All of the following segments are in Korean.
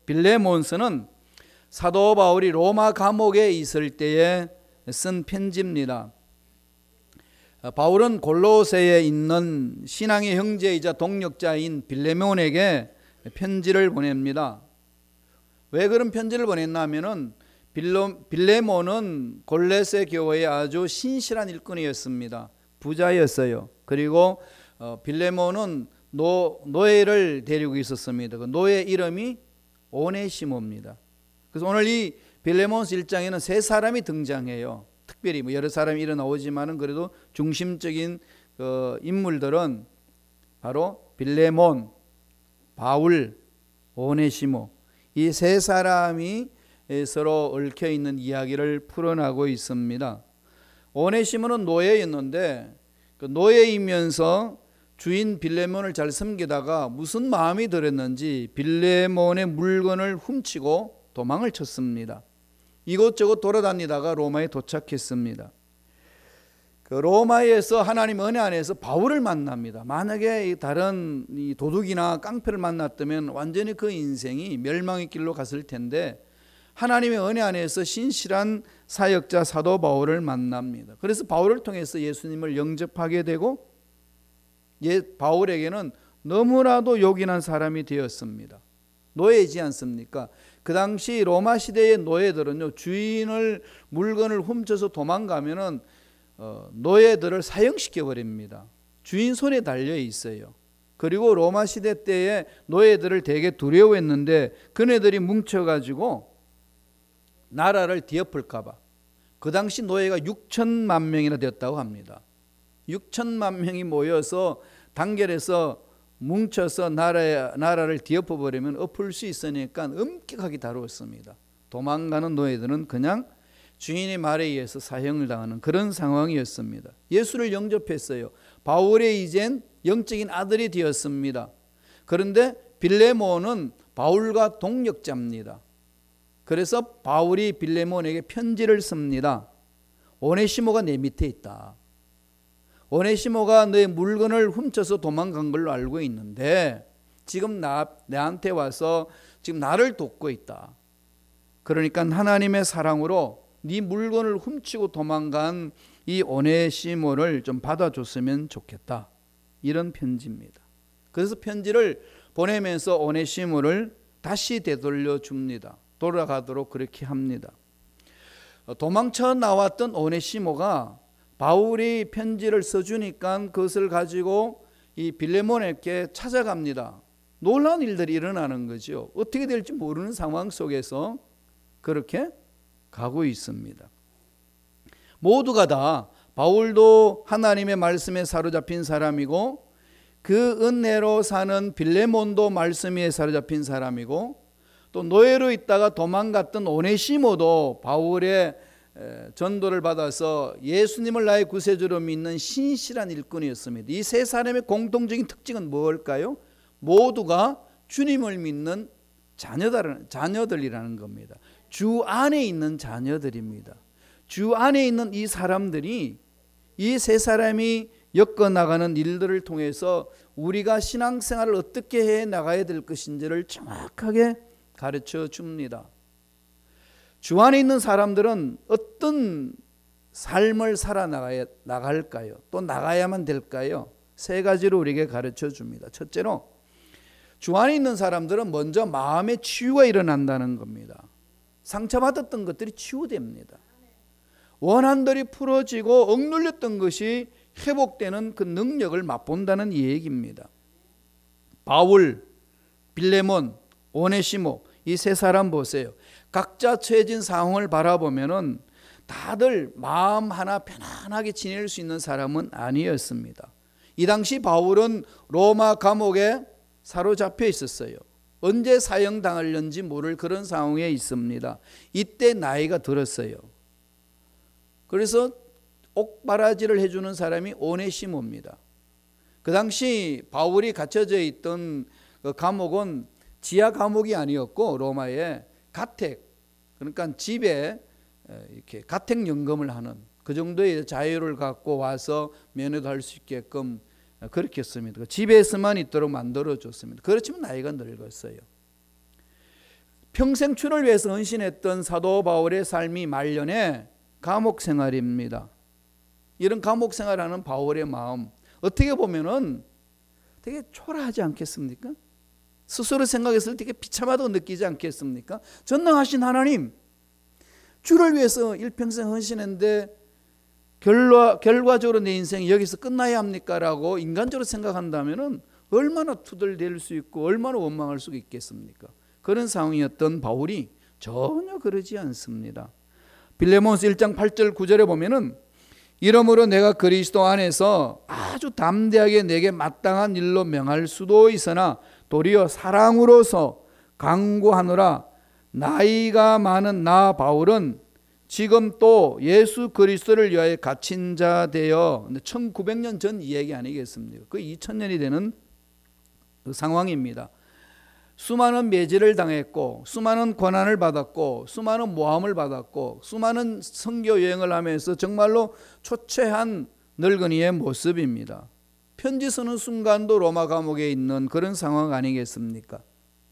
빌레몬서는 사도 바울이 로마 감옥에 있을 때에 쓴 편지입니다. 바울은 골로새에 있는 신앙의 형제이자 동역자인 빌레몬에게 편지를 보냅니다. 왜 그런 편지를 보냈나 하면은 빌레몬은 골로새 교회의 아주 신실한 일꾼이었습니다. 부자였어요. 그리고 빌레몬은 노예를 데리고 있었습니다. 그 노예 이름이 오네시모입니다. 그래서 오늘 이 빌레몬서 1장에는 세 사람이 등장해요. 특별히 여러 사람이 일어나오지만은 그래도 중심적인 인물들은 바로 빌레몬, 바울, 오네시모, 이 세 사람이 서로 얽혀 있는 이야기를 풀어나가고 있습니다. 오네시모는 노예였는데 그 노예이면서 주인 빌레몬을 잘 섬기다가 무슨 마음이 들었는지 빌레몬의 물건을 훔치고 도망을 쳤습니다. 이곳저곳 돌아다니다가 로마에 도착했습니다. 그 로마에서 하나님 은혜 안에서 바울을 만납니다. 만약에 다른 이 도둑이나 깡패를 만났다면 완전히 그 인생이 멸망의 길로 갔을 텐데 하나님의 은혜 안에서 신실한 사역자 사도 바울을 만납니다. 그래서 바울을 통해서 예수님을 영접하게 되고 바울에게는 너무나도 요긴한 사람이 되었습니다. 노예이지 않습니까? 그 당시 로마 시대의 노예들은요, 주인을 물건을 훔쳐서 도망가면은 노예들을 사형시켜 버립니다. 주인 손에 달려 있어요. 그리고 로마 시대 때에 노예들을 되게 두려워했는데 그네들이 뭉쳐가지고 나라를 뒤엎을까봐 그 당시 노예가 6천만 명이나 되었다고 합니다. 6천만 명이 모여서 단결해서 뭉쳐서 나라를 뒤엎어버리면 엎을 수 있으니까 엄격하게 다루었습니다. 도망가는 노예들은 그냥 주인의 말에 의해서 사형을 당하는 그런 상황이었습니다. 예수를 영접했어요. 바울의 이젠 영적인 아들이 되었습니다. 그런데 빌레몬은 바울과 동역자입니다. 그래서 바울이 빌레몬에게 편지를 씁니다. 오네시모가 내 밑에 있다. 오네시모가 너의 물건을 훔쳐서 도망간 걸로 알고 있는데 지금 나한테 와서 지금 나를 돕고 있다. 그러니까 하나님의 사랑으로 네 물건을 훔치고 도망간 이 오네시모를 좀 받아줬으면 좋겠다. 이런 편지입니다. 그래서 편지를 보내면서 오네시모를 다시 되돌려 줍니다. 돌아가도록 그렇게 합니다. 도망쳐 나왔던 오네시모가 바울이 편지를 써주니까 그것을 가지고 이 빌레몬에게 찾아갑니다. 놀라운 일들이 일어나는 거죠. 어떻게 될지 모르는 상황 속에서 그렇게 가고 있습니다. 모두가 다 바울도 하나님의 말씀에 사로잡힌 사람이고 그 은혜로 사는 빌레몬도 말씀에 사로잡힌 사람이고 또 노예로 있다가 도망갔던 오네시모도 바울의 전도를 받아서 예수님을 나의 구세주로 믿는 신실한 일꾼이었습니다. 이 세 사람의 공통적인 특징은 뭘까요? 모두가 주님을 믿는 자녀들이라는 겁니다. 주 안에 있는 자녀들입니다. 주 안에 있는 이 사람들이 이 세 사람이 엮어나가는 일들을 통해서 우리가 신앙생활을 어떻게 해 나가야 될 것인지를 정확하게 가르쳐 줍니다. 주 안에 있는 사람들은 어떤 삶을 살아나갈까요? 또 나가야만 될까요? 세 가지로 우리에게 가르쳐 줍니다. 첫째로 주 안에 있는 사람들은 먼저 마음의 치유가 일어난다는 겁니다. 상처받았던 것들이 치유됩니다. 원한들이 풀어지고 억눌렸던 것이 회복되는 그 능력을 맛본다는 얘기입니다. 바울, 빌레몬, 오네시모 이 세 사람 보세요. 각자 처해진 상황을 바라보면은 다들 마음 하나 편안하게 지낼 수 있는 사람은 아니었습니다. 이 당시 바울은 로마 감옥에 사로잡혀 있었어요. 언제 사형당할는지 모를 그런 상황에 있습니다. 이때 나이가 들었어요. 그래서 옥바라지를 해주는 사람이 오네시모입니다. 그 당시 바울이 갇혀져 있던 그 감옥은 지하 감옥이 아니었고 로마의 가택, 그러니까 집에 이렇게 가택연금을 하는 그 정도의 자유를 갖고 와서 면회도 할 수 있게끔 그렇게 했습니다. 집에서만 있도록 만들어줬습니다. 그렇지만 나이가 늙었어요. 평생 주를 위해서 헌신했던 사도 바울의 삶이 말년에 감옥 생활입니다. 이런 감옥 생활하는 바울의 마음, 어떻게 보면은 되게 초라하지 않겠습니까? 스스로 생각했을 때 되게 비참하다고 느끼지 않겠습니까? 전능하신 하나님, 주를 위해서 일평생 헌신했는데 결과적으로 내 인생이 여기서 끝나야 합니까? 라고 인간적으로 생각한다면 얼마나 투덜댈 수 있고 얼마나 원망할 수 있겠습니까? 그런 상황이었던 바울이 전혀 그러지 않습니다. 빌레몬스 1장 8절 9절에 보면은 이러므로 내가 그리스도 안에서 아주 담대하게 내게 마땅한 일로 명할 수도 있으나 도리어 사랑으로서 강구하노라. 나이가 많은 나 바울은 지금 또 예수 그리스도를 위하여 갇힌 자 되어, 1900년 전 이야기 아니겠습니까? 그 2000년이 되는 그 상황입니다. 수많은 매질을 당했고 수많은 고난을 받았고 수많은 모함을 받았고 수많은 선교 여행을 하면서 정말로 초췌한 늙은이의 모습입니다. 편지 쓰는 순간도 로마 감옥에 있는 그런 상황 아니겠습니까?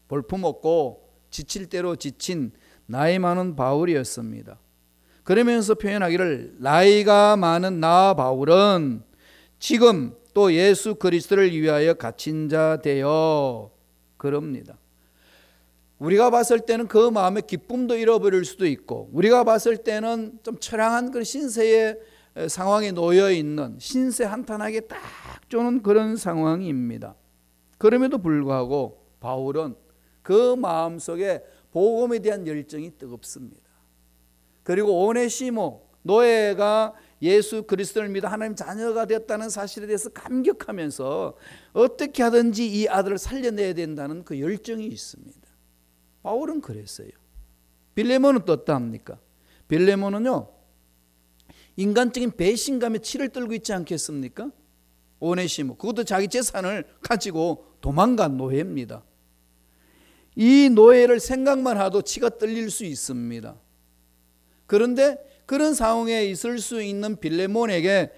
볼품없고 지칠 대로 지친 나이 많은 바울이었습니다. 그러면서 표현하기를 나이가 많은 나 바울은 지금 또 예수 그리스도를 위하여 갇힌 자 되어 그럽니다. 우리가 봤을 때는 그 마음의 기쁨도 잃어버릴 수도 있고 우리가 봤을 때는 좀 처량한 그런 신세의 상황에 놓여 있는 신세 한탄하게 딱 쪼는 그런 상황입니다. 그럼에도 불구하고 바울은 그 마음속에 복음에 대한 열정이 뜨겁습니다. 그리고 오네시모 노예가 예수 그리스도를 믿어 하나님 자녀가 되었다는 사실에 대해서 감격하면서 어떻게 하든지 이 아들을 살려내야 된다는 그 열정이 있습니다. 바울은 그랬어요. 빌레몬은 또 어떠합니까? 빌레몬은요 인간적인 배신감에 치를 떨고 있지 않겠습니까? 오네시모 그것도 자기 재산을 가지고 도망간 노예입니다. 이 노예를 생각만 하도 치가 떨릴 수 있습니다. 그런데 그런 상황에 있을 수 있는 빌레몬에게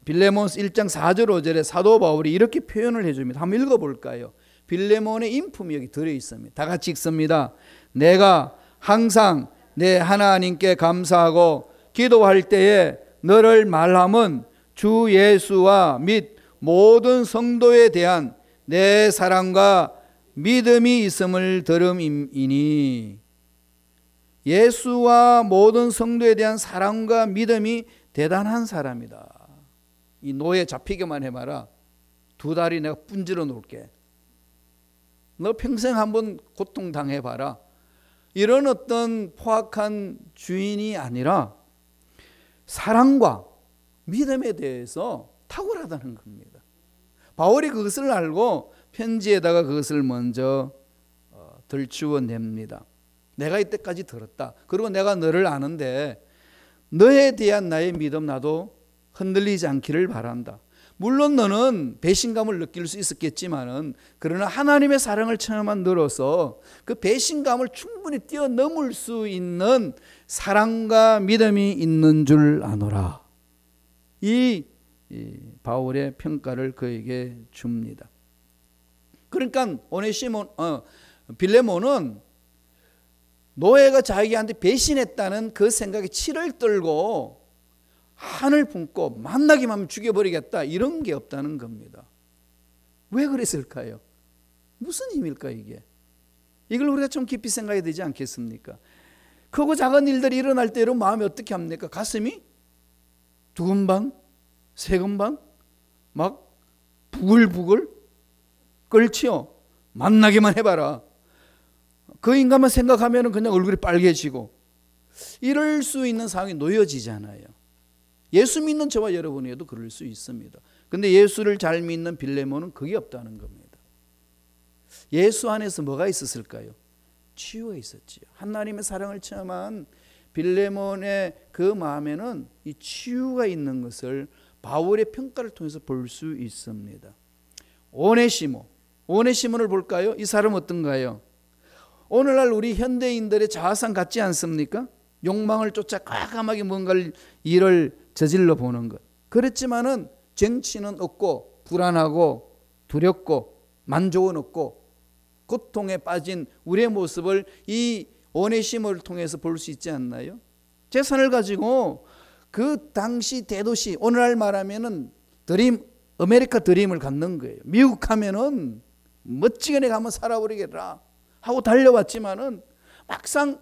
빌레몬스 1장 4절 5절에 사도 바울이 이렇게 표현을 해줍니다. 한번 읽어볼까요? 빌레몬의 인품이 여기 들어있습니다. 다 같이 읽습니다. 내가 항상 내 하나님께 감사하고 기도할 때에 너를 말함은 주 예수와 및 모든 성도에 대한 내 사랑과 믿음이 있음을 들음이니. 예수와 모든 성도에 대한 사랑과 믿음이 대단한 사람이다. 이 노예 잡히게만 해봐라. 2달이 내가 분질러 놓을게. 너 평생 한번 고통당해봐라. 이런 어떤 포악한 주인이 아니라 사랑과 믿음에 대해서 탁월하다는 겁니다. 바울이 그것을 알고 편지에다가 그것을 먼저 들추어냅니다. 내가 이때까지 들었다. 그리고 내가 너를 아는데 너에 대한 나의 믿음 나도 흔들리지 않기를 바란다. 물론 너는 배신감을 느낄 수 있었겠지만은 그러나 하나님의 사랑을 체험한 너로서 그 배신감을 충분히 뛰어넘을 수 있는 사랑과 믿음이 있는 줄 아노라. 이 바울의 평가를 그에게 줍니다. 그러니까 빌레몬은 노예가 자기한테 배신했다는 그 생각에 치를 떨고 한을 품고 만나기만 하면 죽여버리겠다 이런 게 없다는 겁니다. 왜 그랬을까요? 무슨 힘일까 이게? 이걸 우리가 좀 깊이 생각해야 되지 않겠습니까? 크고 작은 일들이 일어날 때 여러분 마음이 어떻게 합니까? 가슴이 두근방, 세근방 막 부글부글 끓지요. 만나기만 해봐라. 그 인간만 생각하면 그냥 얼굴이 빨개지고 이럴 수 있는 상황이 놓여지잖아요. 예수 믿는 저와 여러분에도 그럴 수 있습니다. 근데 예수를 잘 믿는 빌레몬은 그게 없다는 겁니다. 예수 안에서 뭐가 있었을까요? 치유가 있었지요. 하나님의 사랑을 체험한 빌레몬의 그 마음에는 이 치유가 있는 것을 바울의 평가를 통해서 볼 수 있습니다. 오네시모를 볼까요? 이 사람 어떤가요? 오늘날 우리 현대인들의 자아상 같지 않습니까? 욕망을 쫓아 과감하게 뭔가를 일을 저질러 보는 것. 그렇지만은 정치는 없고 불안하고 두렵고 만족은 없고 고통에 빠진 우리의 모습을 이 오네시모를 통해서 볼 수 있지 않나요? 재산을 가지고 그 당시 대도시, 오늘날 말하면은 아메리카 드림을 갖는 거예요. 미국 가면은 멋지게 내가 한번 살아버리겠라 하고 달려왔지만은 막상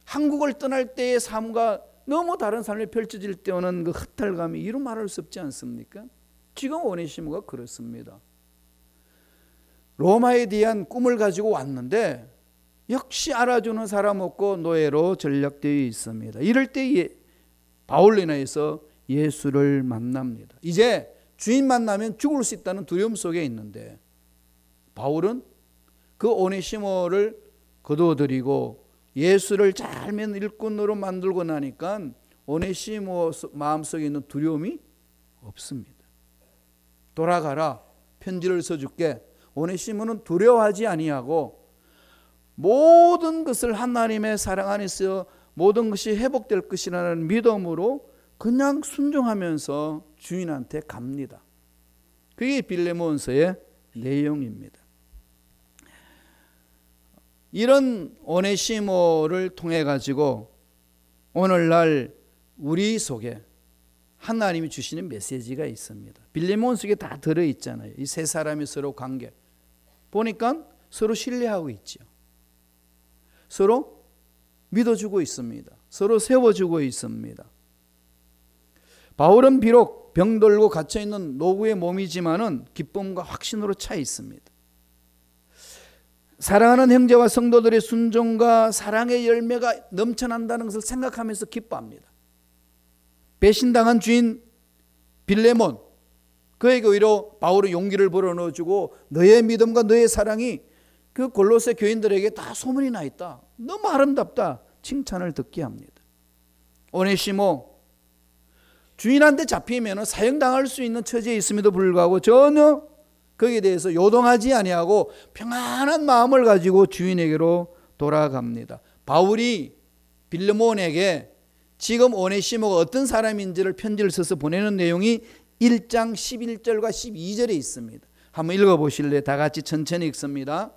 한국을 떠날 때의 삶과 너무 다른 삶이 펼쳐질 때 오는 그 허탈감이 이루 말할 수 없지 않습니까? 지금 오네시모가 그렇습니다. 로마에 대한 꿈을 가지고 왔는데 역시 알아주는 사람 없고 노예로 전락되어 있습니다. 이럴 때 바울리나에서 예수를 만납니다. 이제 주인 만나면 죽을 수 있다는 두려움 속에 있는데 바울은 그 오네시모를 거두어들이고 예수를 잘면 일꾼으로 만들고 나니까 오네시모 마음속에 있는 두려움이 없습니다. 돌아가라, 편지를 써줄게. 오네시모는 두려워하지 아니하고 모든 것을 하나님의 사랑 안에서 모든 것이 회복될 것이라는 믿음으로 그냥 순종하면서 주인한테 갑니다. 그게 빌레몬서의 내용입니다. 이런 오네시모를 통해 가지고 오늘날 우리 속에 하나님이 주시는 메시지가 있습니다. 빌레몬 속에 다 들어있잖아요. 이 세 사람이 서로 관계 보니까 서로 신뢰하고 있죠. 서로 믿어주고 있습니다. 서로 세워주고 있습니다. 바울은 비록 병들고 갇혀있는 노구의 몸이지만은 기쁨과 확신으로 차 있습니다. 사랑하는 형제와 성도들의 순종과 사랑의 열매가 넘쳐난다는 것을 생각하면서 기뻐합니다. 배신당한 주인 빌레몬, 그에게 오히려 바울은 용기를 불어넣어주고 너의 믿음과 너의 사랑이 그 골로새 교인들에게 다 소문이 나 있다. 너무 아름답다. 칭찬을 듣게 합니다. 오네시모, 주인한테 잡히면 사형당할 수 있는 처지에 있음에도 불구하고 전혀 거기에 대해서 요동하지 아니하고 평안한 마음을 가지고 주인에게로 돌아갑니다. 바울이 빌레몬에게 지금 오네시모가 어떤 사람인지를 편지를 써서 보내는 내용이 1장 11절과 12절에 있습니다. 한번 읽어보실래요? 다 같이 천천히 읽습니다.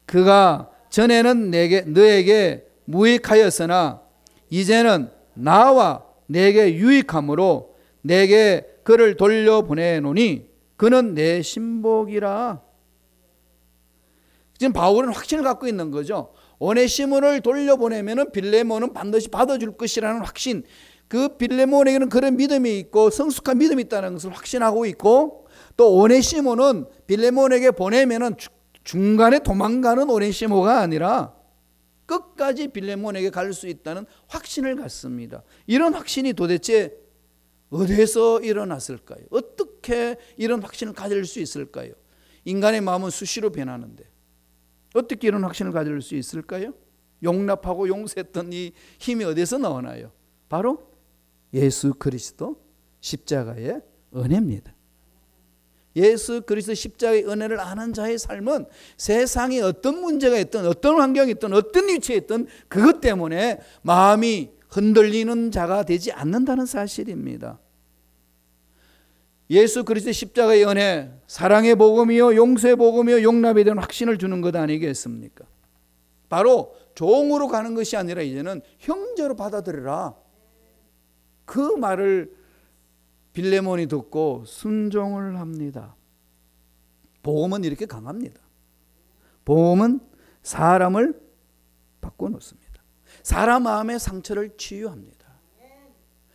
그가 전에는 너에게 무익하였으나 이제는 나와 내게 유익함으로 내게 그를 돌려보내노니 그는 내 신복이라. 지금 바울은 확신을 갖고 있는 거죠. 오네시모를 돌려보내면 빌레몬은 반드시 받아줄 것이라는 확신, 그 빌레몬에게는 그런 믿음이 있고 성숙한 믿음이 있다는 것을 확신하고 있고, 또 오네시모는 빌레몬에게 보내면 중간에 도망가는 오네시모가 아니라 끝까지 빌레몬에게 갈 수 있다는 확신을 갖습니다. 이런 확신이 도대체 어디에서 일어났을까요? 어떻게 이런 확신을 가질 수 있을까요? 인간의 마음은 수시로 변하는데 어떻게 이런 확신을 가질 수 있을까요? 용납하고 용서했던 이 힘이 어디서 나오나요? 바로 예수 그리스도 십자가의 은혜입니다. 예수 그리스도 십자가의 은혜를 아는 자의 삶은 세상에 어떤 문제가 있든 어떤 환경이 있든 어떤 위치에 있든 그것 때문에 마음이 흔들리는 자가 되지 않는다는 사실입니다. 예수 그리스도의 십자가의 은혜, 사랑의 복음이요 용서의 복음이요 용납에 대한 확신을 주는 것 아니겠습니까? 바로 종으로 가는 것이 아니라 이제는 형제로 받아들여라. 그 말을 빌레몬이 듣고 순종을 합니다. 복음은 이렇게 강합니다. 복음은 사람을 바꿔놓습니다. 사람 마음의 상처를 치유합니다.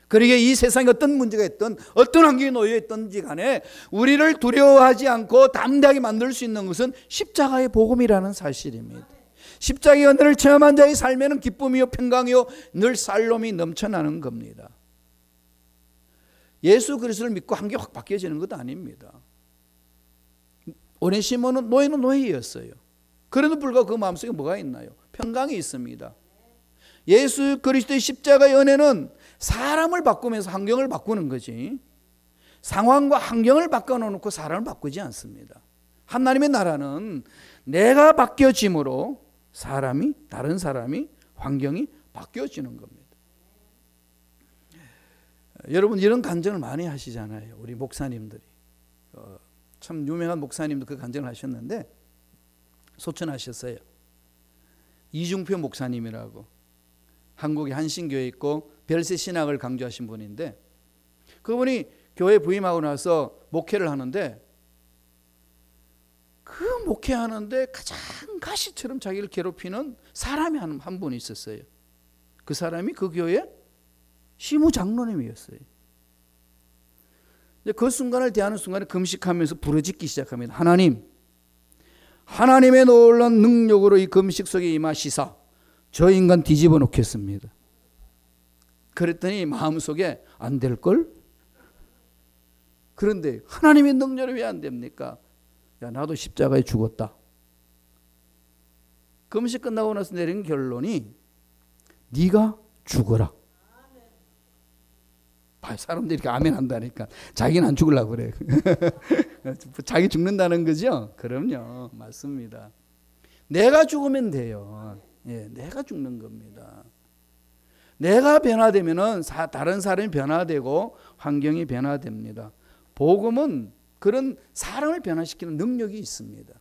그러기에 이 세상에 어떤 문제가 있든 어떤 환경에 놓여 있든지 간에 우리를 두려워하지 않고 담대하게 만들 수 있는 것은 십자가의 복음이라는 사실입니다. 십자가의 은혜를 체험한 자의 삶에는 기쁨이요 평강이요 늘 살롬이 넘쳐나는 겁니다. 예수 그리스도를 믿고 한 게 확 바뀌어지는 것도 아닙니다. 오네시모는 노예는 노예였어요. 그래도 불구하고 그 마음속에 뭐가 있나요? 평강이 있습니다. 예수 그리스도의 십자가의 은혜는 사람을 바꾸면서 환경을 바꾸는 거지, 상황과 환경을 바꿔놓고 사람을 바꾸지 않습니다. 하나님의 나라는 내가 바뀌어짐으로 다른 사람이 환경이 바뀌어지는 겁니다. 여러분 이런 간증을 많이 하시잖아요. 우리 목사님들이 참 유명한 목사님도 그 간증을 하셨는데, 소천하셨어요. 이중표 목사님이라고 한국에 한신교회 있고 별세 신학을 강조하신 분인데, 그분이 교회 부임하고 나서 목회를 하는데, 그 목회하는데 가장 가시처럼 자기를 괴롭히는 사람이 한 분이 있었어요. 그 사람이 그 교회 시무장로님이었어요. 그 순간을 대하는 순간에 금식하면서 부르짖기 시작합니다. 하나님의 놀라운 능력으로 이 금식 속에 임하시사 저 인간 뒤집어 놓겠습니다. 그랬더니 마음속에 안 될걸? 그런데 하나님의 능력이 왜 안 됩니까? 야, 나도 십자가에 죽었다. 금식 끝나고 나서 내린 결론이 네가 죽어라. 사람들이 이렇게 아멘 한다니까 자기는 안 죽으려고 그래. 자기 죽는다는 거죠? 그럼요. 맞습니다. 내가 죽으면 돼요. 예, 내가 죽는 겁니다. 내가 변화되면은 다른 사람이 변화되고 환경이 변화됩니다. 복음은 그런 사람을 변화시키는 능력이 있습니다.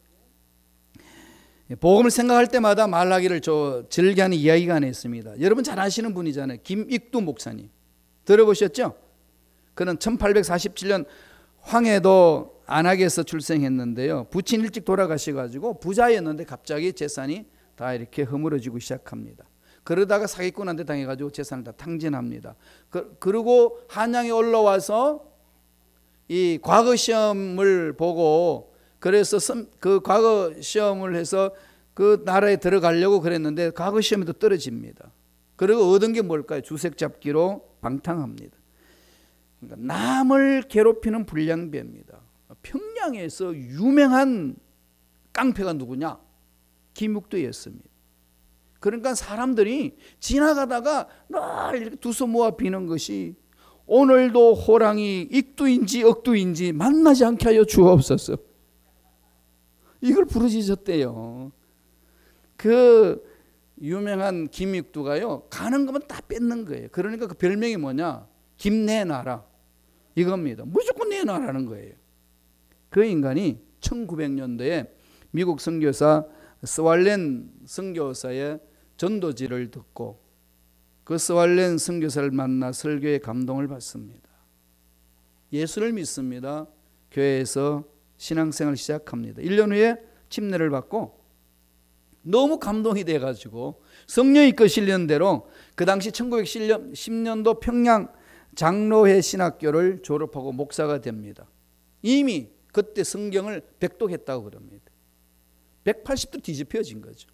복음을 생각할 때마다 말라기를 즐겨하는 이야기가 하나 있습니다. 여러분 잘 아시는 분이잖아요. 김익두 목사님. 들어보셨죠? 그는 1847년 황해도 안악에서 출생했는데요. 부친 일찍 돌아가셔가지고 부자였는데 갑자기 재산이 다 이렇게 허물어지고 시작합니다. 그러다가 사기꾼한테 당해가지고 재산을 다 탕진합니다. 그리고 한양에 올라와서 이 과거 시험을 보고, 그래서 그 과거 시험을 해서 그 나라에 들어가려고 그랬는데 과거 시험에도 떨어집니다. 그리고 얻은 게 뭘까요? 주색 잡기로 방탕합니다. 그러니까 남을 괴롭히는 불량배입니다. 평양에서 유명한 깡패가 누구냐? 김육두였습니다. 그러니까 사람들이 지나가다가 늘 이렇게 두 손 모아 비는 것이 오늘도 호랑이 익두인지 억두인지 만나지 않게 하여 주옵소서. 이걸 부르짖었대요. 그 유명한 김익두가요, 가는 것만 다 뺏는 거예요. 그러니까 그 별명이 뭐냐? 김내놔라 이겁니다. 무조건 내놔라는 거예요. 그 인간이 1900년도에 미국 선교사 스왈렌 선교사의 전도지를 듣고 그 스왈렌 선교사를 만나 설교에 감동을 받습니다. 예수를 믿습니다. 교회에서 신앙생활을 시작합니다. 1년 후에 침례를 받고 너무 감동이 돼가지고 성령이 이끄시는 대로 그 당시 1910년도 평양 장로회 신학교를 졸업하고 목사가 됩니다. 이미 그때 성경을 백독했다고 그럽니다. 180도 뒤집혀진 거죠.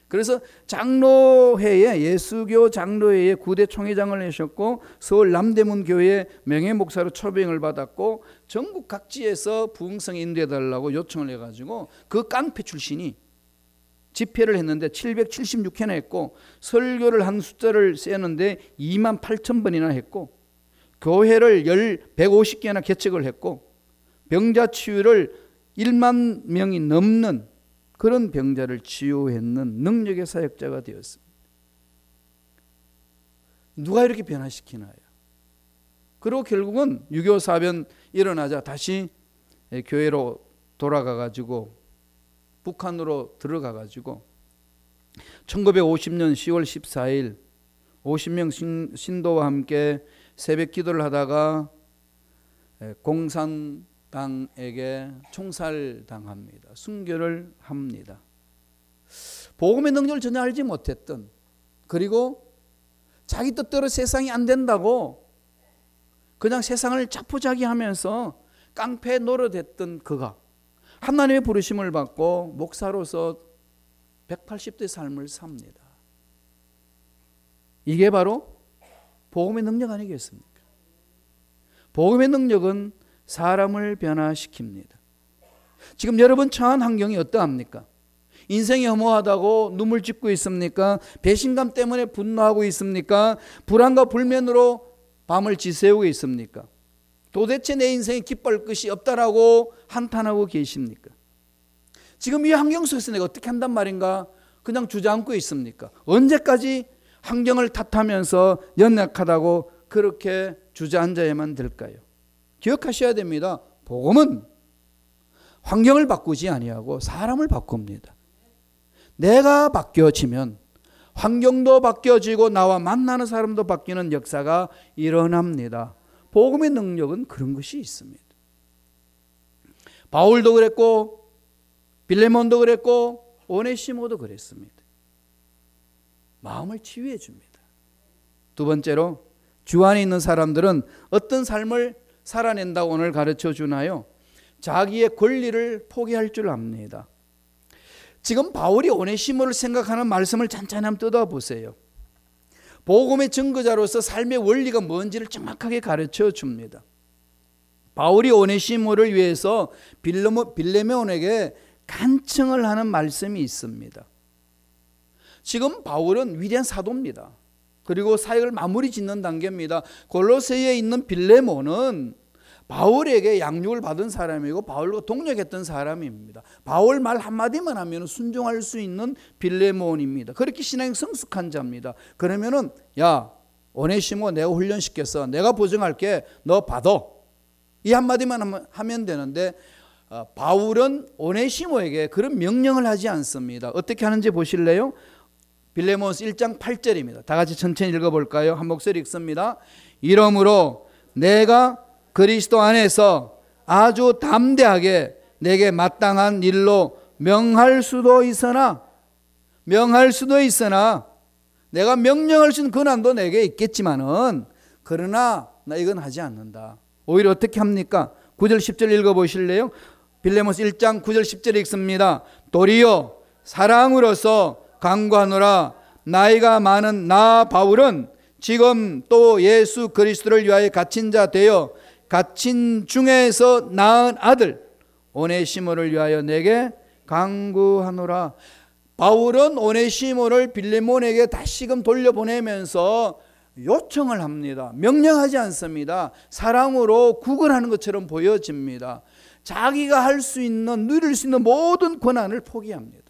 그래서 장로회에, 예수교 장로회에 9대 총회장을 하셨고 서울 남대문 교회에 명예목사로 초빙을 받았고 전국 각지에서 부흥성에 인도해달라고 요청을 해가지고 그 깡패 출신이 집회를 했는데 776회나 했고 설교를 한 숫자를 세는데 28,000번이나 했고 교회를 150개나 개척을 했고 병자 치유를 1만 명이 넘는 그런 병자를 치유했는 능력의 사역자가 되었습니다. 누가 이렇게 변화시키나요? 그리고 결국은 6.25 사변 일어나자 다시 교회로 돌아가가지고 북한으로 들어가가지고 1950년 10월 14일 50명 신도와 함께 새벽 기도를 하다가 공산당에게 총살당합니다. 순교를 합니다. 복음의 능력을 전혀 알지 못했던, 그리고 자기 뜻대로 세상이 안 된다고 그냥 세상을 자포자기하면서 깡패 노릇했던 그가 하나님의 부르심을 받고 목사로서 180대 삶을 삽니다. 이게 바로 복음의 능력 아니겠습니까? 복음의 능력은 사람을 변화시킵니다. 지금 여러분 처한 환경이 어떠합니까? 인생이 허무하다고 눈물 짓고 있습니까? 배신감 때문에 분노하고 있습니까? 불안과 불면으로 밤을 지새우고 있습니까? 도대체 내 인생에 기뻐할 것이 없다라고 한탄하고 계십니까? 지금 이 환경 속에서 내가 어떻게 한단 말인가? 그냥 주저앉고 있습니까? 언제까지 환경을 탓하면서 연약하다고 그렇게 주저앉아야만 될까요? 기억하셔야 됩니다. 복음은 환경을 바꾸지 아니하고 사람을 바꿉니다. 내가 바뀌어지면 환경도 바뀌어지고 나와 만나는 사람도 바뀌는 역사가 일어납니다. 복음의 능력은 그런 것이 있습니다. 바울도 그랬고 빌레몬도 그랬고 오네시모도 그랬습니다. 마음을 치유해 줍니다. 두 번째로 주 안에 있는 사람들은 어떤 삶을 살아낸다고 오늘 가르쳐 주나요? 자기의 권리를 포기할 줄 압니다. 지금 바울이 오네시모를 생각하는 말씀을 찬찬히 한번 뜯어보세요. 복음의 증거자로서 삶의 원리가 뭔지를 정확하게 가르쳐 줍니다. 바울이 오네시모를 위해서 빌레몬에게 간청을 하는 말씀이 있습니다. 지금 바울은 위대한 사도입니다. 그리고 사역을 마무리 짓는 단계입니다. 골로새에 있는 빌레몬은 바울에게 양육을 받은 사람이고 바울과 동력했던 사람입니다. 바울 말 한마디만 하면 순종할 수 있는 빌레몬입니다. 그렇게 신앙이 성숙한 자입니다. 그러면은 야 오네시모 내가 훈련시켜서 내가 보증할게 너 받아. 이 한마디만 하면 되는데 바울은 오네시모에게 그런 명령을 하지 않습니다. 어떻게 하는지 보실래요? 빌레몬서 1장 8절입니다. 다 같이 천천히 읽어볼까요? 한 목소리 읽습니다. 이러므로 내가 그리스도 안에서 아주 담대하게 내게 마땅한 일로 명할 수도 있으나 내가 명령할 수 있는 권한도 내게 있겠지만은 그러나 나 이건 하지 않는다. 오히려 어떻게 합니까? 9절 10절 읽어보실래요? 빌레몬서 1장 9절 10절 읽습니다. 도리어 사랑으로서 강구하노라. 나이가 많은 나 바울은 지금 또 예수 그리스도를 위하여 갇힌 자 되어 갇힌 중에서 낳은 아들 오네시모를 위하여 내게 강구하노라. 바울은 오네시모를 빌레몬에게 다시금 돌려보내면서 요청을 합니다. 명령하지 않습니다. 사랑으로 구걸하는 것처럼 보여집니다. 자기가 할 수 있는 누릴 수 있는 모든 권한을 포기합니다.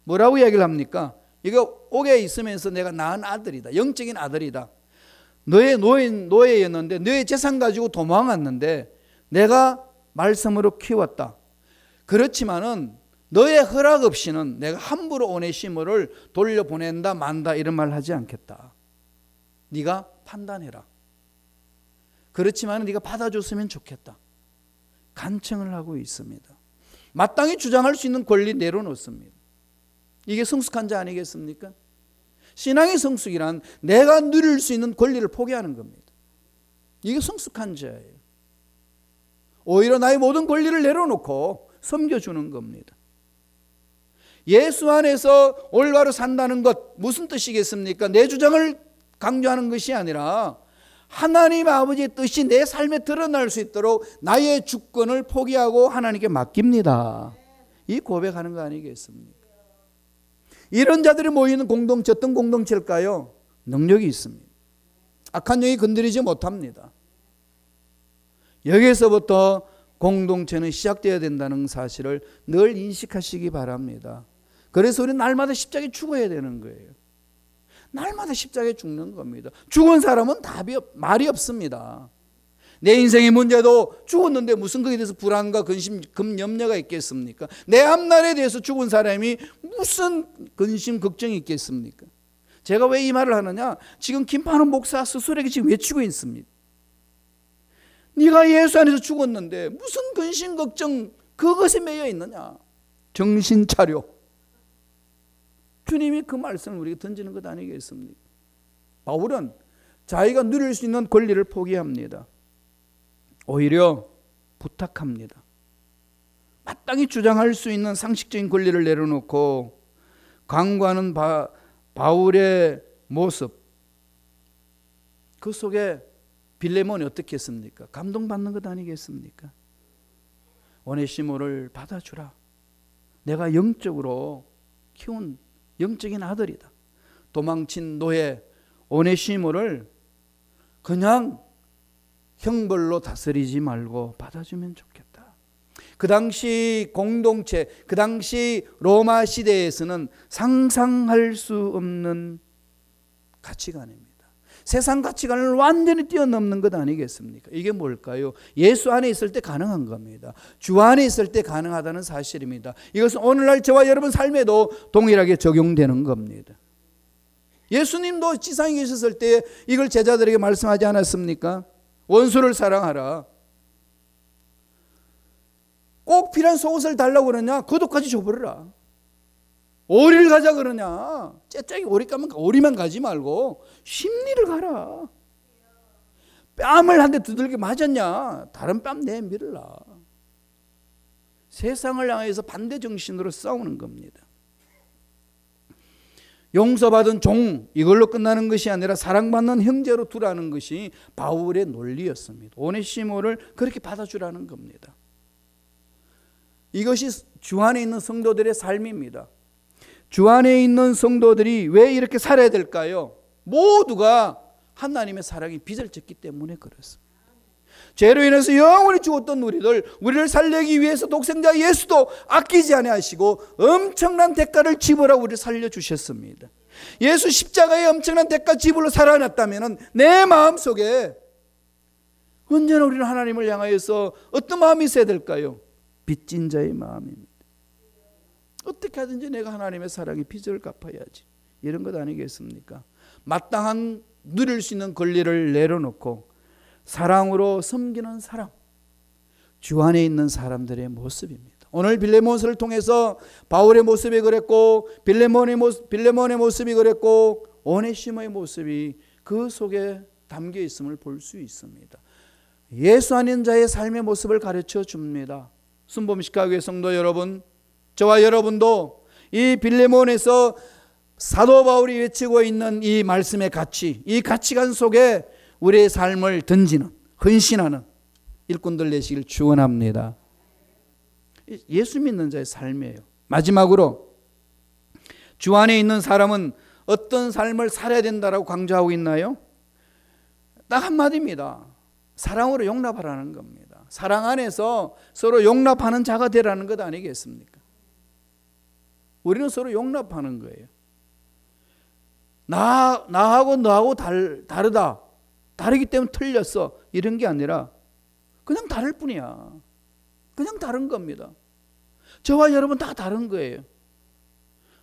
뭐라고 이야기를 합니까? 이거 옥에 있으면서 내가 낳은 아들이다. 영적인 아들이다. 너의 노예였는데 너의 재산 가지고 도망왔는데 내가 말씀으로 키웠다. 그렇지만은 너의 허락 없이는 내가 함부로 오네시모를 돌려보낸다 만다 이런 말 하지 않겠다. 네가 판단해라. 그렇지만 네가 받아줬으면 좋겠다. 간청을 하고 있습니다. 마땅히 주장할 수 있는 권리 내려놓습니다. 이게 성숙한 자 아니겠습니까? 신앙의 성숙이란 내가 누릴 수 있는 권리를 포기하는 겁니다. 이게 성숙한 자예요. 오히려 나의 모든 권리를 내려놓고 섬겨주는 겁니다. 예수 안에서 올바로 산다는 것 무슨 뜻이겠습니까? 내 주장을 강조하는 것이 아니라 하나님 아버지의 뜻이 내 삶에 드러날 수 있도록 나의 주권을 포기하고 하나님께 맡깁니다. 이 고백하는 거 아니겠습니까? 이런 자들이 모이는 공동체 어떤 공동체일까요? 능력이 있습니다. 악한 영이 건드리지 못합니다. 여기에서부터 공동체는 시작되어야 된다는 사실을 늘 인식하시기 바랍니다. 그래서 우리는 날마다 십자가에 죽어야 되는 거예요. 날마다 십자가에 죽는 겁니다. 죽은 사람은 말이 없습니다. 내 인생의 문제도 죽었는데 무슨 거기에 대해서 불안과 근심, 염려가 있겠습니까? 내 앞날에 대해서 죽은 사람이 무슨 근심, 걱정이 있겠습니까? 제가 왜 이 말을 하느냐? 지금 김판원 목사 스스로에게 지금 외치고 있습니다. 네가 예수 안에서 죽었는데 무슨 근심, 걱정 그것에 매여 있느냐? 정신 차려. 주님이 그 말씀을 우리에게 던지는 것 아니겠습니까? 바울은 자기가 누릴 수 있는 권리를 포기합니다. 오히려 부탁합니다. 마땅히 주장할 수 있는 상식적인 권리를 내려놓고 강구하는 바울의 모습, 그 속에 빌레몬이 어떻게 했습니까? 감동받는 것 아니겠습니까? 오네시모를 받아주라. 내가 영적으로 키운 영적인 아들이다. 도망친 노예 오네시모를 그냥 형벌로 다스리지 말고 받아주면 좋겠다. 그 당시 공동체, 그 당시 로마 시대에서는 상상할 수 없는 가치관입니다. 세상 가치관을 완전히 뛰어넘는 것 아니겠습니까? 이게 뭘까요? 예수 안에 있을 때 가능한 겁니다. 주 안에 있을 때 가능하다는 사실입니다. 이것은 오늘날 저와 여러분 삶에도 동일하게 적용되는 겁니다. 예수님도 지상에 계셨을 때 이걸 제자들에게 말씀하지 않았습니까? 원수를 사랑하라. 꼭 필요한 속옷을 달라고 그러냐? 겉옷까지 줘버려라. 오리를 가자 그러냐? 째짝이 오리 가면 오리만 가지 말고 심리를 가라. 뺨을 한 대 두들겨 맞았냐? 다른 뺨 내밀어라. 세상을 향해서 반대 정신으로 싸우는 겁니다. 용서받은 종, 이걸로 끝나는 것이 아니라 사랑받는 형제로 두라는 것이 바울의 논리였습니다. 오네시모를 그렇게 받아주라는 겁니다. 이것이 주 안에 있는 성도들의 삶입니다. 주 안에 있는 성도들이 왜 이렇게 살아야 될까요? 모두가 하나님의 사랑이 빚을 졌기 때문에 그렇습니다. 죄로 인해서 영원히 죽었던 우리를 살리기 위해서 독생자 예수도 아끼지 아니하시고 엄청난 대가를 지불하고 우리를 살려주셨습니다. 예수 십자가의 엄청난 대가 지불로 살아났다면 내 마음속에 언제나 우리는 하나님을 향하여서 어떤 마음이 있어야 될까요? 빚진 자의 마음입니다. 어떻게 하든지 내가 하나님의 사랑의 빚을 갚아야지, 이런 것 아니겠습니까? 마땅한 누릴 수 있는 권리를 내려놓고 사랑으로 섬기는 사람, 주 안에 있는 사람들의 모습입니다. 오늘 빌레몬서를 통해서 바울의 모습이 그랬고, 빌레몬의 모습이 그랬고, 오네시모의 모습이 그 속에 담겨 있음을 볼 수 있습니다. 예수 안에 있는 자의 삶의 모습을 가르쳐 줍니다. 순범 시카고의 성도 여러분, 저와 여러분도 이 빌레몬에서 사도 바울이 외치고 있는 이 말씀의 가치, 이 가치관 속에 우리의 삶을 던지는, 헌신하는 일꾼들 되시길 축원합니다. 예수 믿는 자의 삶이에요. 마지막으로 주 안에 있는 사람은 어떤 삶을 살아야 된다라고 강조하고 있나요? 딱 한마디입니다. 사랑으로 용납하라는 겁니다. 사랑 안에서 서로 용납하는 자가 되라는 것 아니겠습니까? 우리는 서로 용납하는 거예요. 나하고 너하고 다르다, 다르기 때문에 틀렸어, 이런 게 아니라 그냥 다를 뿐이야. 그냥 다른 겁니다. 저와 여러분 다 다른 거예요.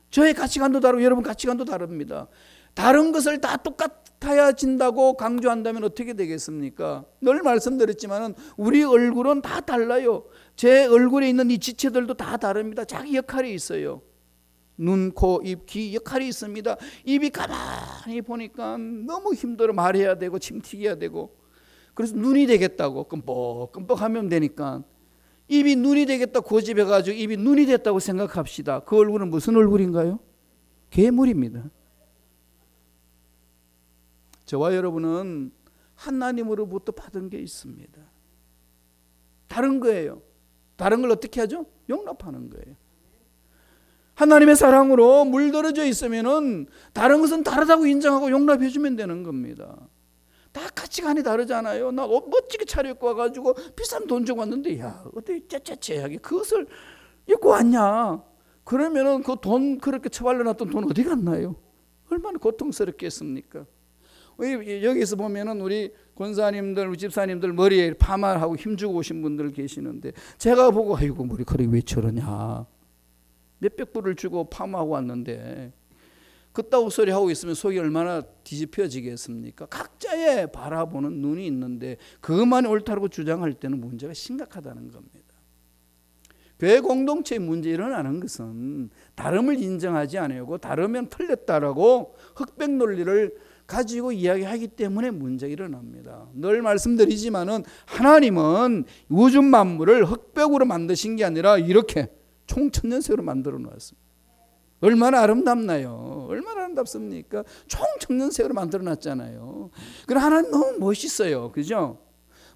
저의 가치관도 다르고 여러분 가치관도 다릅니다. 다른 것을 다 똑같아야 진다고 강조한다면 어떻게 되겠습니까? 늘 말씀드렸지만 우리 얼굴은 다 달라요. 제 얼굴에 있는 이 지체들도 다 다릅니다. 자기 역할이 있어요. 눈, 코, 입, 귀 역할이 있습니다. 입이 가만히 보니까 너무 힘들어 말해야 되고 침 튀겨야 되고, 그래서 눈이 되겠다고 끔뻑끔뻑 하면 되니까 입이 눈이 되겠다 고집해가지고 입이 눈이 됐다고 생각합시다. 그 얼굴은 무슨 얼굴인가요? 괴물입니다. 저와 여러분은 하나님으로부터 받은 게 있습니다. 다른 거예요. 다른 걸 어떻게 하죠? 용납하는 거예요. 하나님의 사랑으로 물들어져 있으면은 다른 것은 다르다고 인정하고 용납해 주면 되는 겁니다. 다 가치관이 다르잖아요. 나 옷 멋지게 차려입고 와가지고 비싼 돈 주고 왔는데, 야, 어떻게 째째째하게 그것을 입고 왔냐? 그러면은 그 돈, 그렇게 처발려 놨던 돈 어디 갔나요? 얼마나 고통스럽겠습니까? 여기서 보면은 우리 권사님들, 우리 집사님들 머리에 파마하고 힘주고 오신 분들 계시는데, 제가 보고 아이고 머리카락이 왜 저러냐, 몇백 불을 주고 파마하고 왔는데 그따구 소리 하고 있으면 속이 얼마나 뒤집혀지겠습니까? 각자의 바라보는 눈이 있는데 그것만이 옳다고 주장할 때는 문제가 심각하다는 겁니다. 교회 공동체의 문제 일어나는 것은 다름을 인정하지 않고 다르면 틀렸다라고 흑백 논리를 가지고 이야기하기 때문에 문제가 일어납니다. 늘 말씀드리지만은 하나님은 우주 만물을 흑백으로 만드신 게 아니라 이렇게 총천년색으로 만들어 놓았습니다. 얼마나 아름답나요? 얼마나 아름답습니까? 총천년색으로 만들어 놨잖아요. 그럼 하나님 너무 멋있어요. 그죠?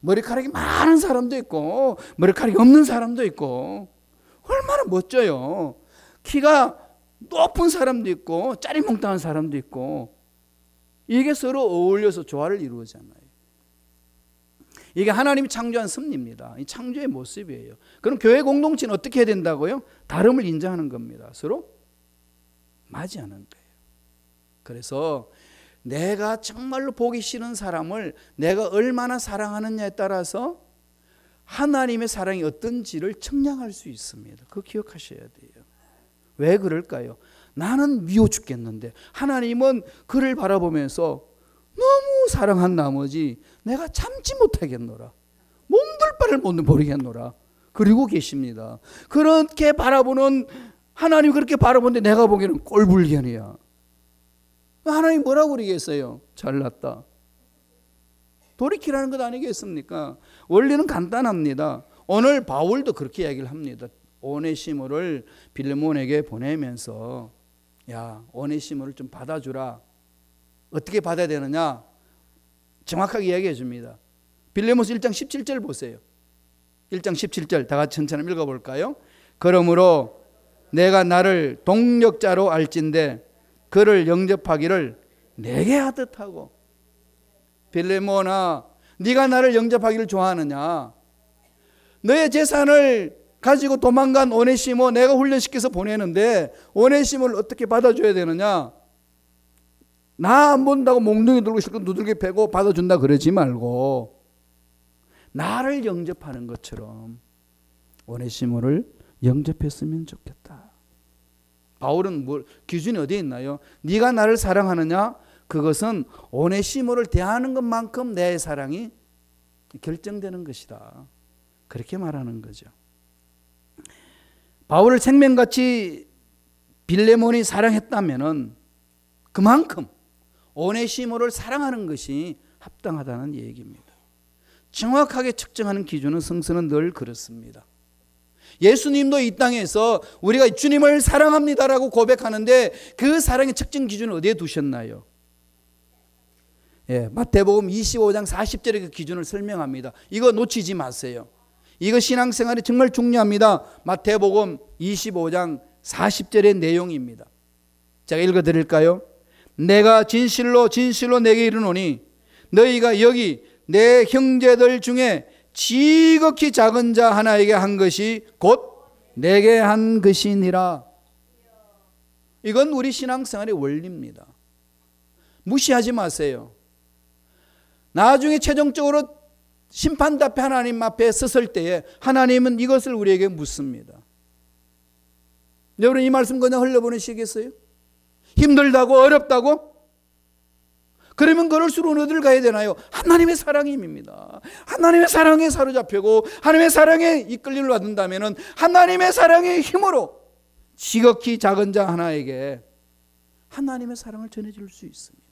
머리카락이 많은 사람도 있고 머리카락이 없는 사람도 있고 얼마나 멋져요. 키가 높은 사람도 있고 짜리몽땅한 사람도 있고, 이게 서로 어울려서 조화를 이루잖아요. 이게 하나님이 창조한 섭리입니다. 이 창조의 모습이에요. 그럼 교회 공동체는 어떻게 해야 된다고요? 다름을 인정하는 겁니다. 서로 맞이하는 거예요. 그래서 내가 정말로 보기 싫은 사람을 내가 얼마나 사랑하느냐에 따라서 하나님의 사랑이 어떤지를 측량할 수 있습니다. 그거 기억하셔야 돼요. 왜 그럴까요? 나는 미워 죽겠는데 하나님은 그를 바라보면서 너무 사랑한 나머지 내가 참지 못하겠노라. 몸둘 바를 못 모르겠노라. 그리고 계십니다. 그렇게 바라보는 하나님, 그렇게 바라보는데 내가 보기에는 꼴불견이야. 하나님 뭐라고 그러겠어요? 잘났다. 돌이키라는 것 아니겠습니까? 원리는 간단합니다. 오늘 바울도 그렇게 이야기를 합니다. 오네시모를 빌레몬에게 보내면서 야, 오네시모를 좀 받아주라. 어떻게 받아야 되느냐? 정확하게 이야기해 줍니다. 빌레몬서 1장 17절 보세요. 1장 17절 다 같이 천천히 읽어볼까요? 그러므로 내가 나를 동력자로 알진대 그를 영접하기를 내게 하듯 하고. 빌레몬아, 네가 나를 영접하기를 좋아하느냐? 너의 재산을 가지고 도망간 오네시모 내가 훈련시켜서 보내는데 오네시모를 어떻게 받아줘야 되느냐? 나 안 본다고 몽둥이 들고 실컷 두들겨 패고 받아준다 그러지 말고 나를 영접하는 것처럼 오네시모를 영접했으면 좋겠다. 바울은 기준이 어디에 있나요? 네가 나를 사랑하느냐? 그것은 오네시모를 대하는 것만큼 내 사랑이 결정되는 것이다. 그렇게 말하는 거죠. 바울을 생명같이 빌레몬이 사랑했다면은 그만큼 오네시모를 사랑하는 것이 합당하다는 얘기입니다. 정확하게 측정하는 기준은 성서는 늘 그렇습니다. 예수님도 이 땅에서 우리가 주님을 사랑합니다라고 고백하는데 그 사랑의 측정 기준을 어디에 두셨나요? 마태복음 25장 40절의 그 기준을 설명합니다. 이거 놓치지 마세요. 이거 신앙생활이 정말 중요합니다. 마태복음 25장 40절의 내용입니다. 제가 읽어드릴까요? 내가 진실로 진실로 내게 이르노니 너희가 여기 내 형제들 중에 지극히 작은 자 하나에게 한 것이 곧 내게 한 것이니라. 이건 우리 신앙생활의 원리입니다. 무시하지 마세요. 나중에 최종적으로 심판대 앞에 하나님 앞에 섰을 때에 하나님은 이것을 우리에게 묻습니다. 여러분 이 말씀 그냥 흘려보내시겠어요? 힘들다고 어렵다고? 그러면 그럴수록 어디를 가야 되나요? 하나님의 사랑입니다. 하나님의 사랑에 사로잡히고 하나님의 사랑에 이끌림을 받는다면 하나님의 사랑의 힘으로 지극히 작은 자 하나에게 하나님의 사랑을 전해줄 수 있습니다.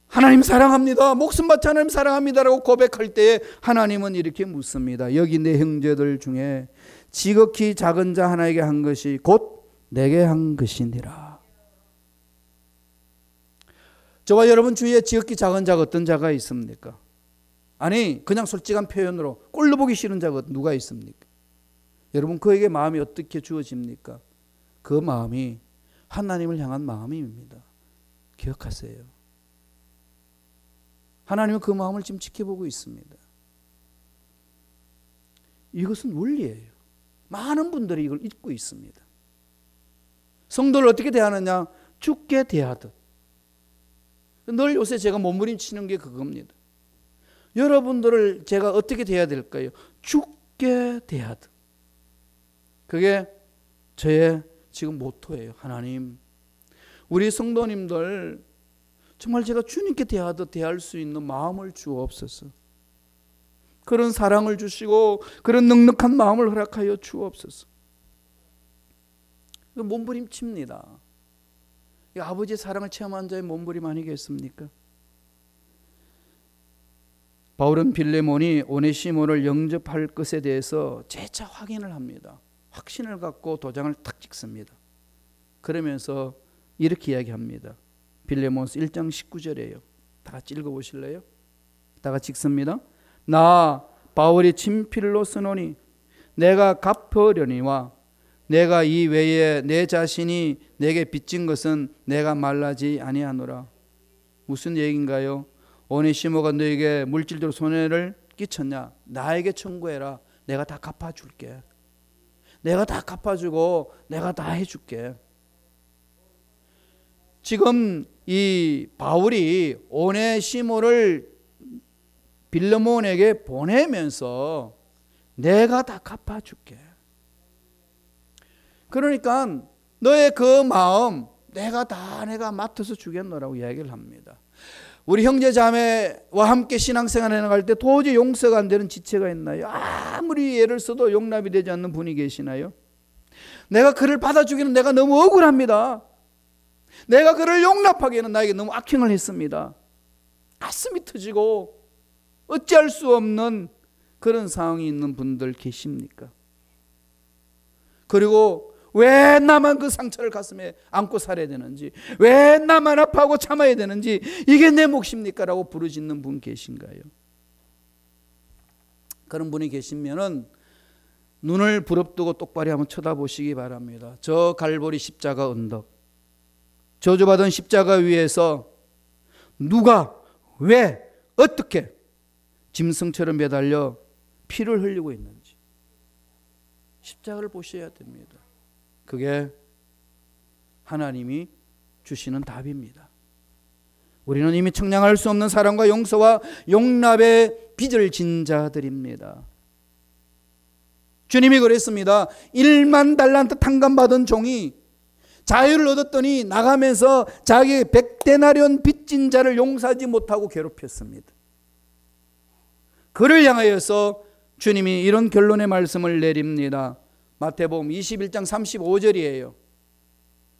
하나님 사랑합니다. 목숨 바쳐 하나님 사랑합니다라고 고백할 때에 하나님은 이렇게 묻습니다. 여기 내 형제들 중에 지극히 작은 자 하나에게 한 것이 곧 내게 한 것이니라. 저와 여러분 주위에 지극히 작은 자가 어떤 자가 있습니까? 아니 그냥 솔직한 표현으로 꼴로 보기 싫은 자가 누가 있습니까? 여러분 그에게 마음이 어떻게 주어집니까? 그 마음이 하나님을 향한 마음입니다. 기억하세요. 하나님은 그 마음을 지금 지켜보고 있습니다. 이것은 원리예요. 많은 분들이 이걸 잊고 있습니다. 성도를 어떻게 대하느냐? 죽게 대하듯. 늘 요새 제가 몸부림치는 게 그겁니다. 여러분들을 제가 어떻게 대해야 될까요? 죽게 대하듯. 그게 저의 지금 모토예요. 하나님, 우리 성도님들 정말 제가 주님께 대하듯 대할 수 있는 마음을 주옵소서. 그런 사랑을 주시고 그런 넉넉한 마음을 허락하여 주옵소서. 몸부림칩니다. 아버지의 사랑을 체험한 자의 몸부림 아니겠습니까? 바울은 빌레몬이 오네시모를 영접할 것에 대해서 재차 확인을 합니다. 확신을 갖고 도장을 탁 찍습니다. 그러면서 이렇게 이야기합니다. 빌레몬서 1장 19절이에요. 다 같이 읽어보실래요? 다 같이 읽습니다. 나 바울이 친필로 쓰노니 내가 갚으려니와 내가 이 외에 내 자신이 내게 빚진 것은 내가 말하지 아니하노라. 무슨 얘기인가요? 오네시모가 너에게 물질적으로 손해를 끼쳤냐? 나에게 청구해라. 내가 다 갚아줄게. 내가 다 갚아주고 내가 다 해줄게. 지금 이 바울이 오네시모를 빌레몬에게 보내면서 내가 다 갚아줄게. 그러니까 너의 그 마음 내가 맡아서 주겠노라고 이야기를 합니다. 우리 형제 자매와 함께 신앙생활을 해나갈 때 도저히 용서가 안 되는 지체가 있나요? 아무리 애를 써도 용납이 되지 않는 분이 계시나요? 내가 그를 받아주기는 내가 너무 억울합니다. 내가 그를 용납하기에는 나에게 너무 악행을 했습니다. 가슴이 터지고 어찌할 수 없는 그런 상황이 있는 분들 계십니까? 그리고 왜 나만 그 상처를 가슴에 안고 살아야 되는지, 왜 나만 아파하고 참아야 되는지, 이게 내 몫입니까? 라고 부르짖는 분 계신가요? 그런 분이 계시면은 눈을 부릅뜨고 똑바로 한번 쳐다보시기 바랍니다. 저 갈보리 십자가 언덕, 저주받은 십자가 위에서 누가 왜 어떻게 짐승처럼 매달려 피를 흘리고 있는지 십자가를 보셔야 됩니다. 그게 하나님이 주시는 답입니다. 우리는 이미 청량할 수 없는 사랑과 용서와 용납의 빚을 진 자들입니다. 주님이 그랬습니다. 1만 달란트 탕감받은 종이 자유를 얻었더니 나가면서 자기 100데나리온 빚진 자를 용서하지 못하고 괴롭혔습니다. 그를 향하여서 주님이 이런 결론의 말씀을 내립니다. 마태복음 21장 35절이에요.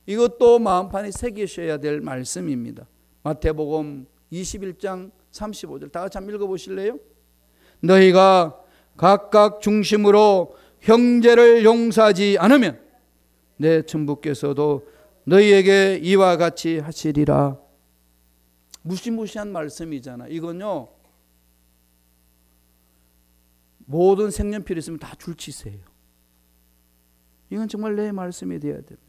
이것도 마음판에 새기셔야 될 말씀입니다. 마태복음 21장 35절 다 같이 한번 읽어보실래요? 너희가 각각 중심으로 형제를 용서하지 않으면 내 천부께서도 너희에게 이와 같이 하시리라. 무시무시한 말씀이잖아. 이건요, 모든 색연필이 있으면 다 줄치세요. 이건 정말 내 말씀이 되어야 됩니다.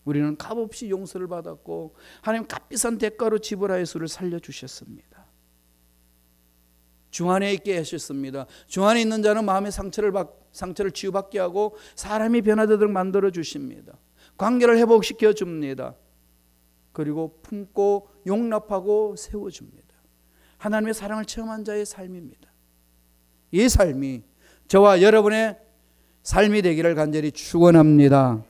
우리는 값없이 용서를 받았고 하나님 값비싼 대가로 지불하여 수를 살려주셨습니다. 주 안에 있게 하셨습니다. 주 안에 있는 자는 마음의 상처를 치유받게 하고 사람이 변화되도록 만들어 주십니다. 관계를 회복시켜 줍니다. 그리고 품고 용납하고 세워줍니다. 하나님의 사랑을 체험한 자의 삶입니다. 이 삶이 저와 여러분의 삶이 되기를 간절히 축원합니다.